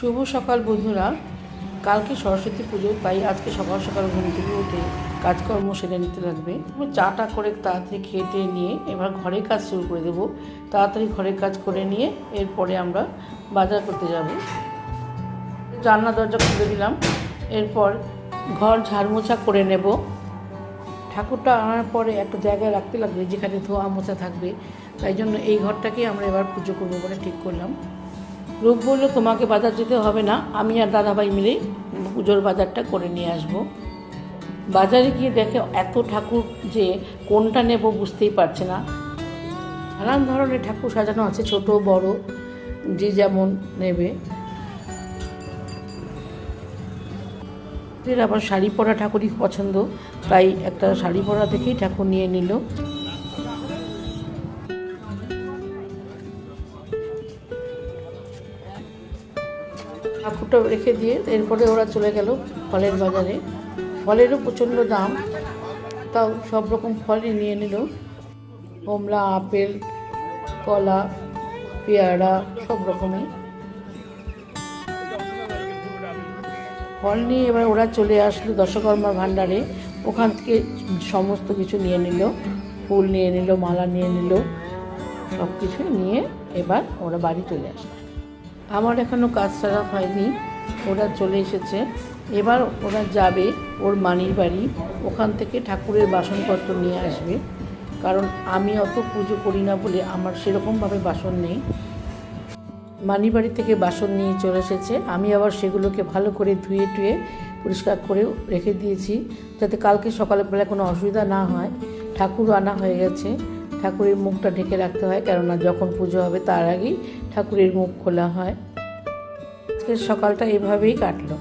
শুভ সকাল বন্ধুরা। কালকে সরস্বতী পুজো, তাই আজকে সকাল সকাল ঘুম থেকে উঠে কাজকর্ম সেরে নিতে লাগবে। চাটা করে তাড়াতাড়ি খেতে নিয়ে এবার ঘরের কাজ শুরু করে দেবো। তাড়াতাড়ি ঘরের কাজ করে নিয়ে এরপরে আমরা বাজার করতে যাব। জানলা দরজা খুলে দিলাম, এরপর ঘর ঝাড় মোছা করে নেব। ঠাকুরটা আনার পরে একটা জায়গায় রাখতে লাগবে যেখানে ধোয়া মোছা থাকবে, তাই জন্য এই ঘরটাকেই আমরা এবার পুজো করবো বলে ঠিক করলাম। রূপ বললো তোমাকে বাজার যেতে হবে না, আমি আর দাদাভাই মিলেই পুজোর বাজারটা করে নিয়ে আসব। বাজারে গিয়ে দেখে এত ঠাকুর যে কোনটা নেব বুঝতেই পারছে না। নানান ধরনের ঠাকুর সাজানো আছে, ছোট বড় যে যেমন নেবে। আবার শাড়ি পরা ঠাকুরই পছন্দ, তাই একটা শাড়ি পরা দেখেই ঠাকুর নিয়ে নিল। ঠাকুরটা রেখে দিয়ে এরপরে ওরা চলে গেল ফলের বাজারে। ফলেরও প্রচণ্ড দাম, তাও সব রকম ফলই নিয়ে নিল। কমলা, আপেল, কলা, পেয়ারা, সব রকমের ফল নিয়ে এবার ওরা চলে আসলো দশকর্মার ভাণ্ডারে। ওখান থেকে সমস্ত কিছু নিয়ে নিল, ফুল নিয়ে নিল, মালা নিয়ে নিল, সব কিছু নিয়ে এবার ওরা বাড়ি চলে আসলো। আমার এখনও কাজ সারা হয়নি, ওরা চলে এসেছে। এবার ওরা যাবে ওর মানির বাড়ি, ওখান থেকে ঠাকুরের বাসনপত্র নিয়ে আসবে, কারণ আমি অত পুজো করি না বলে আমার সেরকমভাবে বাসন নেই। মানির বাড়ি থেকে বাসন নিয়ে চলে এসেছে, আমি আবার সেগুলোকে ভালো করে ধুয়ে টুয়ে পরিষ্কার করে রেখে দিয়েছি, যাতে কালকে সকালবেলা কোনো অসুবিধা না হয়। ঠাকুরও আনা হয়ে গেছে, ঠাকুরের মুখটা ঢেকে রাখতে হয়, কেননা যখন পুজো হবে তার আগেই ঠাকুরের মুখ খোলা হয়। আজকের সকালটা এভাবেই কাটলো।